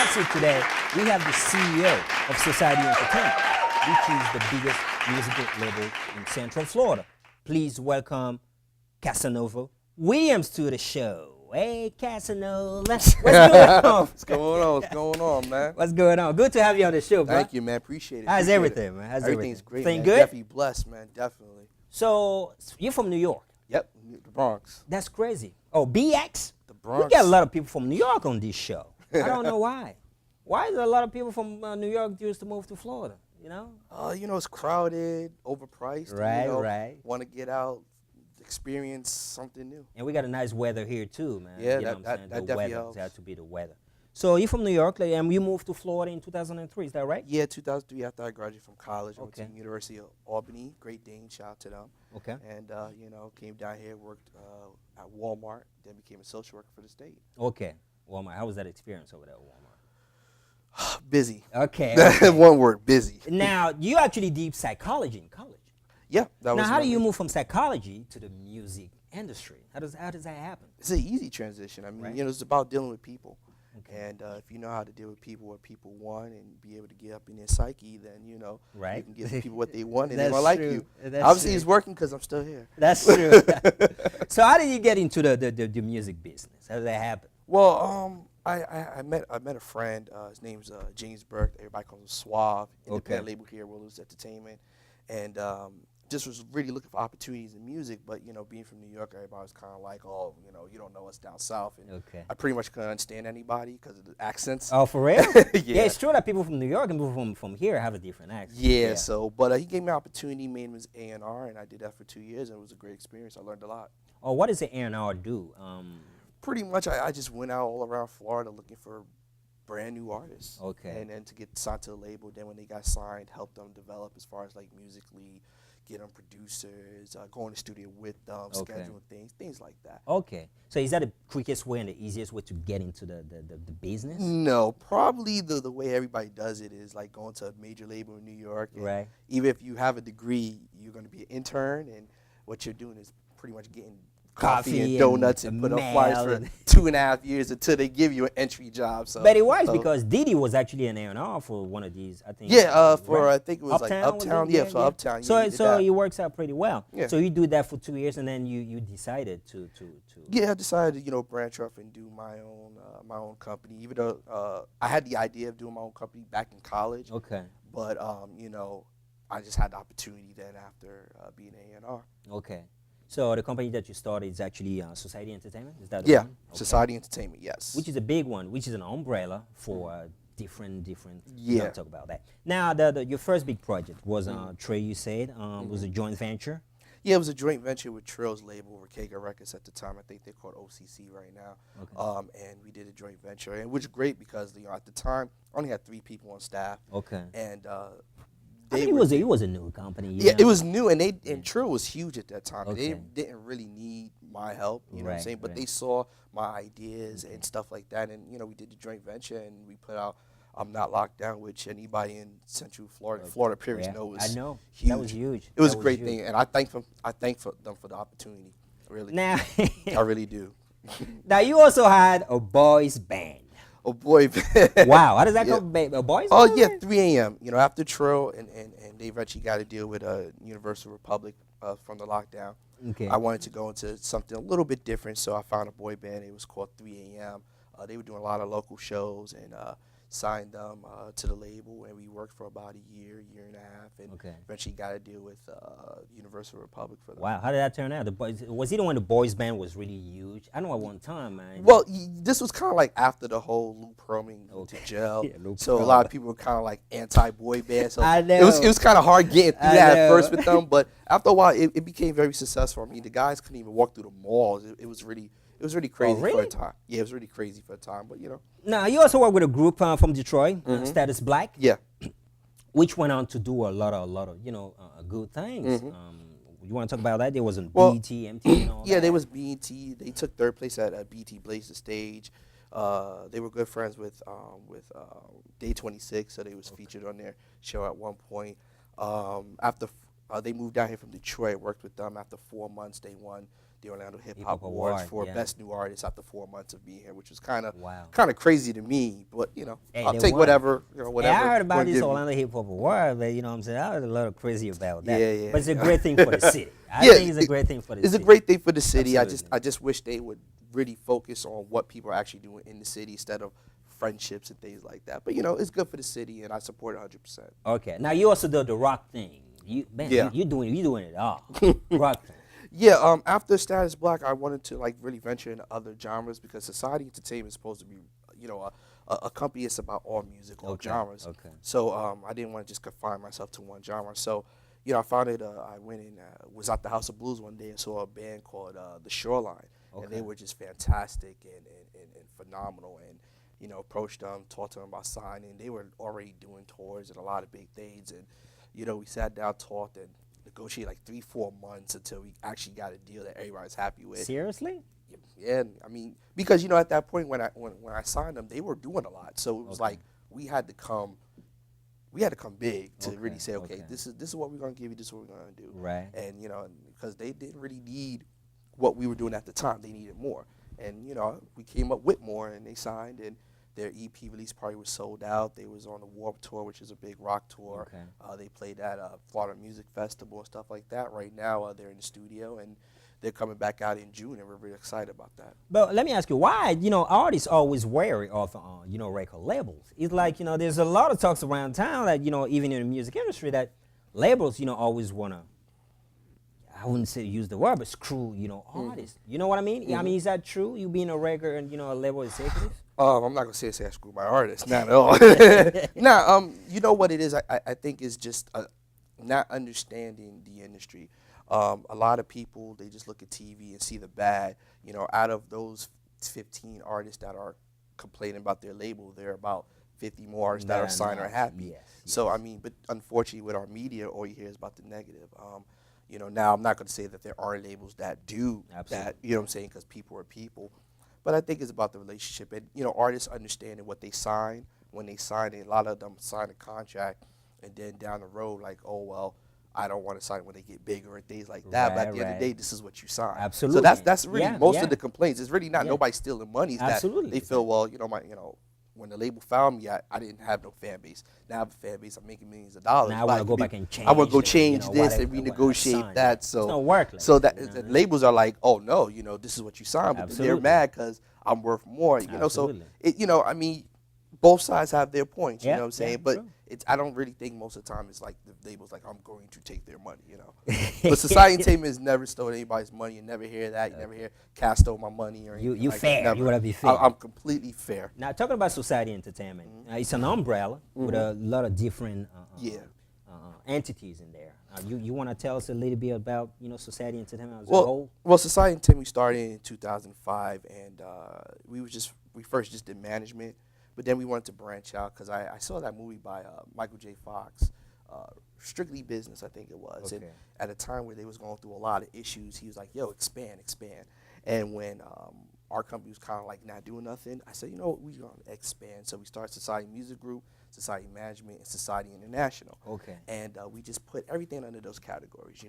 hot seat today, we have the CEO of Society Entertainment, which is the biggest musical label in Central Florida. Please welcome Casanova Williams to the show. Hey, Casanova. What's going on? What's going on? What's going on, man? What's going on? Good to have you on the show, bro. Thank you, man. Appreciate it. How's everything, man? How's Everything's everything? great, Thing man. good? Definitely blessed, man. Definitely. So, you're from New York. Yep, the Bronx. That's crazy. Oh, BX? The Bronx. We got a lot of people from New York on this show. I don't know why. Why is there a lot of people from New York choose to move to Florida, you know? It's crowded, overpriced. Right, and, right. Want to get out, experience something new. And we got a nice weather here too, man. Yeah, you know that the definitely weather helps. has to be the weather. So you're from New York, and you moved to Florida in 2003, is that right? Yeah, 2003 after I graduated from college. I went Okay. to the University of Albany, Great Dane, shout out to them. Okay. And, came down here, worked at Walmart, then became a social worker for the state. Okay. Walmart. How was that experience over there at Walmart? Busy. Okay. okay. One word, busy. Now, you actually did psychology in college. Yeah, that was Now, how my do you major. move from psychology to the music industry? How does that happen? It's an easy transition. I mean, Right. it's about dealing with people. Okay. And if you know how to deal with people, what people want, and be able to get up in their psyche, then, Right. you can give people what they want, and That's they're going to like true. you. That's Obviously, true. it's working because I'm still here. That's true. So how did you get into the music business? How did that happen? Well, I met a friend. His name's James Burke. Everybody calls him Suave. Independent Okay. label here, Willow's Entertainment. And just was really looking for opportunities in music. But, being from New York, everybody was kind of like, oh, you don't know us down south. And Okay. I pretty much couldn't understand anybody because of the accents. Oh, for real? Yeah. It's true that people from New York and people from here have a different accent. Yeah, so, but he gave me an opportunity. Main was A&R, and I did that for 2 years, and it was a great experience. I learned a lot. Oh, what does the A&R do? Pretty much, I just went out all around Florida looking for brand new artists. Okay. And then to get signed to the label, then when they got signed, help them develop as far as like musically, get them producers, go in the studio with them, Okay. schedule things like that. Okay. So is that the quickest way and the easiest way to get into the business? No, probably the way everybody does it is like going to a major label in New York. And Right. even if you have a degree, you're going to be an intern, and what you're doing is pretty much getting coffee and donuts and put up flyers for and 2.5 years until they give you an entry job. So, But it was so- because Diddy was actually an A&R for one of these, I think. Yeah, for right? I think it was like was it? Uptown. Yeah, for Uptown. So he did that. it works out pretty well. Yeah. So you do that for 2 years, and then you decided to. Yeah, I decided to branch off and do my own company. Even though I had the idea of doing my own company back in college, Okay. but I just had the opportunity then after being A&R. Okay. So the company that you started is actually Society Entertainment. Is that the Yeah, one? Okay. Society Entertainment. Yes. Which is a big one, which is an umbrella for different. Yeah. We'll talk about that. Now, your first big project was Trey. You said was a joint venture. Yeah, it was a joint venture with Trill's label, Ortega Records at the time. I think they're called OCC right now. Okay. And we did a joint venture, and which was great because at the time I only had 3 people on staff, Okay. and I mean, it was a new company. you yeah, know? it was new, and Trill was huge at that time. Okay. They didn't really need my help, you know what I'm Right, saying? But right. they saw my ideas and stuff like that, and we did the joint venture, and we put out "I'm Not Locked Down," which anybody in Central Florida period Yeah, knows. I know. Huge. That was huge. It was That a great huge. thing, and I thank them for the opportunity. Really, Now, I really do. now you also had a boys band. Oh boy. Wow, how does that Yeah. go? A boys Oh band? yeah, 3 a.m. After Trill and they eventually got to deal with Universal Republic from the lockdown. Okay. I wanted to go into something a little bit different, so I found a boy band. It was called 3 a.m. They were doing a lot of local shows, and signed them to the label, and we worked for about a year and a half, and Okay. eventually got to deal with Universal Republic for that. Wow, how did that turn out? The boys, was he the one the boys band was really huge? I know at one time, man. Well, this was kind of like after the whole Lou Pearlman went to jail, Yeah, Lou so a lot Pearlman. of people were kind of like anti-boy band. So I it was know. kind of hard getting through I that know. at first with them, but after a while, it became very successful. I mean, the guys couldn't even walk through the malls. It was really crazy for really? a time. Yeah, it was really crazy for a time, but Now, you also work with a group from Detroit, Mm-hmm. Status Black, yeah. which went on to do a lot of good things. You want to talk about that? There was a Well, BET, MTV, and all Yeah, that. they was BET. They took 3rd place at BET Blaze the Stage. They were good friends with Day 26, so they was featured on their show at one point. After they moved down here from Detroit, worked with them. After 4 months, they won the Orlando Hip Hip-Hop Hop Awards Award, for yeah. Best New Artist after 4 months of being here, which was kind Wow. of crazy to me. But Hey, I'll they take won. whatever Hey, whatever. I heard about wanna this give me. Orlando Hip Hop Award, but you know what I'm saying? I was a little crazy about that. Yeah, yeah, But it's a yeah. great thing for the city. I Yeah, think it's a great thing for the It's city. a great thing for the city. Absolutely. I just wish they would really focus on what people are actually doing in the city instead of friendships and things like that. But it's good for the city, and I support it 100%. Okay. Now you also do the rock thing. Yeah. You doing it all. Rock thing. Yeah, after Status Black, I wanted to like really venture into other genres because Society Entertainment is supposed to be, a company that's about all music, all genres. Okay. So I didn't want to just confine myself to one genre. So, I found it. I went and was at the House of Blues one day and saw a band called The Shoreline, and they were just fantastic and phenomenal. And approached them, talked to them about signing. They were already doing tours and a lot of big things, and we sat down, talked, and negotiated like 3-4 months until we actually got a deal that everybody's happy with. Seriously? Yeah, I mean, because at that point when I signed them, they were doing a lot, so it was like we had to come big to really say, okay, this is what we're gonna give you, this is what we're gonna do, Right. And because they didn't really need what we were doing at the time, they needed more, and we came up with more, and they signed, and their EP release party was sold out. They was on the Warped Tour, which is a big rock tour. Okay. They played at Florida Music Festival and stuff like that. Right now, they're in the studio, and they're coming back out in June, and we're really excited about that. But let me ask you, why, artists always wary of, record labels? It's like, there's a lot of talks around town that, even in the music industry that labels, always want to, I wouldn't say use the word, but screw, artists. You know what I mean? I mean, is that true? You being a record and, a label executive? I'm not gonna say I screw my artist, not at all. You know what it is? I think it's just not understanding the industry. A lot of people, they just look at TV and see the bad. Out of those 15 artists that are complaining about their label, there are about 50 more artists that are signed or happy. Yes. So I mean, but unfortunately, with our media, all you hear is about the negative. Now I'm not gonna say that there are labels that do that. You know what I'm saying? Because people are people. But I think it's about the relationship, and artists understanding what they sign when they sign it. A lot of them sign a contract, and then down the road, like, oh well, I don't want to sign when they get bigger and things like that. But at the end of the day, this is what you sign. Absolutely. So that's really most of the complaints. It's really not nobody stealing money. It's that they feel, well, when the label found me, I didn't have no fan base. Now I have a fan base. I'm making millions of dollars. Now I want to go back and change. I want to go change this whatever, and renegotiate that. So it's not work like so that, the labels are like, oh no, this is what you signed, but they're mad because I'm worth more. So I mean, both sides have their points. You know what I'm saying? But I don't really think most of the time it's like the labels like, I'm going to take their money. But Society Entertainment has never stole anybody's money. You never hear that. You never hear Cass stole my money or anything. You like fair. That. You want to be fair. I'm completely fair. Now talking about Society Entertainment, it's an umbrella with a lot of different entities in there. You want to tell us a little bit about Society Entertainment as a whole? Well, Society Entertainment, we started in 2005, and we first just did management, but then we wanted to branch out because I saw that movie by Michael J. Fox, Strictly Business, I think it was. And at a time where they was going through a lot of issues, he was like, yo, expand. And when our company was kind of like not doing nothing, I said, we're going to expand. So we started Society Music Group, Society Management, and Society International. And we just put everything under those categories,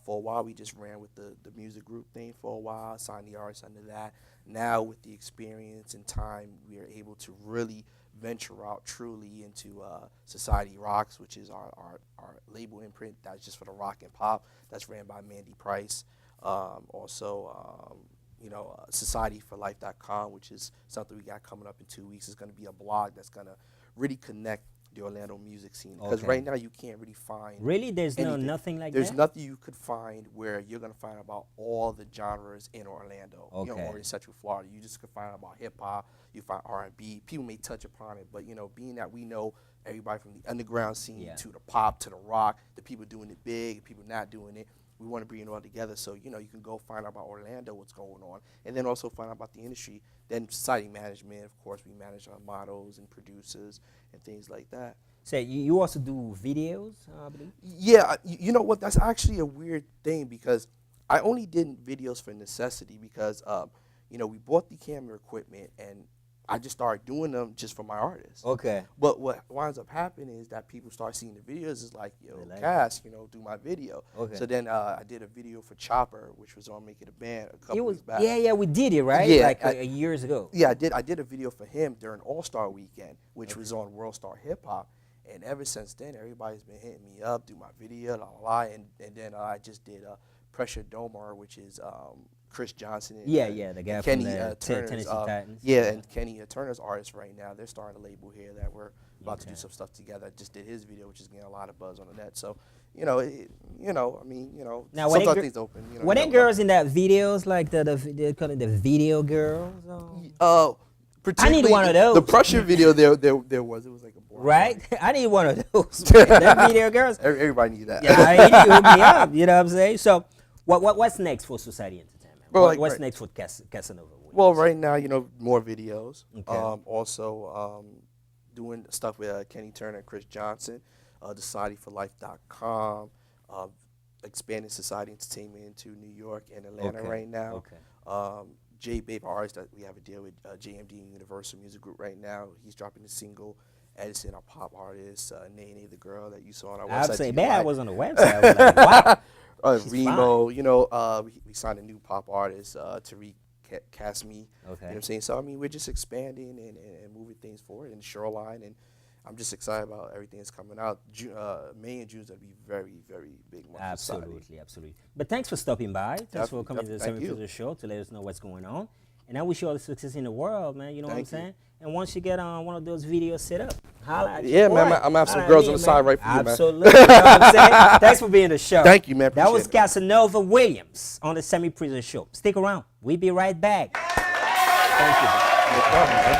For a while, we just ran with the music group thing for a while, signed the artists under that. Now, with the experience and time, we are able to really venture out truly into Society Rocks, which is our label imprint that's just for the rock and pop. That's ran by Mandy Price. SocietyForLife.com, which is something we got coming up in 2 weeks. It's going to be a blog that's going to really connect the Orlando music scene. Because right now you can't really find there's anything. Nothing like There's that? nothing you could find where you're going to find about all the genres in Orlando or in Central Florida. You just could find out about hip-hop, you find R&B. People may touch upon it, but being that we know everybody from the underground scene to the pop to the rock, the people doing it big, people not doing it, we want to bring it all together so, you can go find out about Orlando, what's going on, and then also find out about the industry. Then Society Management, of course, we manage our models and producers and things like that. So you also do videos, I believe? Yeah, you know what? That's actually a weird thing because I only did videos for necessity because, we bought the camera equipment and I just started doing them just for my artists. Okay. But what winds up happening is that people start seeing the videos. Is like, yo, They like Cass, you know, do my video. Okay. So then I did a video for Chopper, which was on Make It a Band a couple weeks back. Yeah, we did it, right? Yeah, like years ago. Yeah, I did a video for him during All-Star Weekend, which was on World Star Hip Hop. And ever since then, everybody's been hitting me up, do my video, and then I just did Pressure Domar, which is Chris Johnson. And, Yeah, the guy Kenny from the Turner's, Tennessee Titans. Yeah, and Kenny Turner's artist right now. They're starting a label here that we're about to do some stuff together. I just did his video, which is getting a lot of buzz on the net. So, Now, sometimes things open. Were there girls in that videos, like they call it the video girls? I need one of those. The Pressure video, there was like a boy. Right? I need one of those. That video girls. Everybody needs that. Yeah, you need to hook me up. You know what I'm saying? So, what's next for Society Entertainment? Well, what's next for Casanova? Well, right now, more videos. Okay. Also, doing stuff with Kenny Turner and Chris Johnson, societyforlife.com, expanding Society Entertainment into New York and Atlanta right now. Okay. J Babe, our artist, that we have a deal with JMD and Universal Music Group right now. He's dropping a single. Edison, our pop artist, Nene, the girl that you saw on our website. I'd say, man, I was on the website. I was like, wow. Remo, we signed a new pop artist, Tariq Kasmi. Okay. You know what I'm saying? So, we're just expanding and moving things forward in Shoreline, and I'm just excited about everything that's coming out. May and June is going to be very, very big months. Absolutely. But thanks for stopping by. Thanks for coming to the Samy Priso Show to let us know what's going on. And I wish you all the success in the world, man. You know what I'm saying? And once you get on one of those videos set up, holla at yeah, man, I'm going to have some girls on the side right for you, man. Absolutely. You know what I'm saying? Thanks for being on the show. Thank you, man. That was Casanova Williams on the Samy Priso Show. Stick around. We'll be right back. Thank you. No problem, man.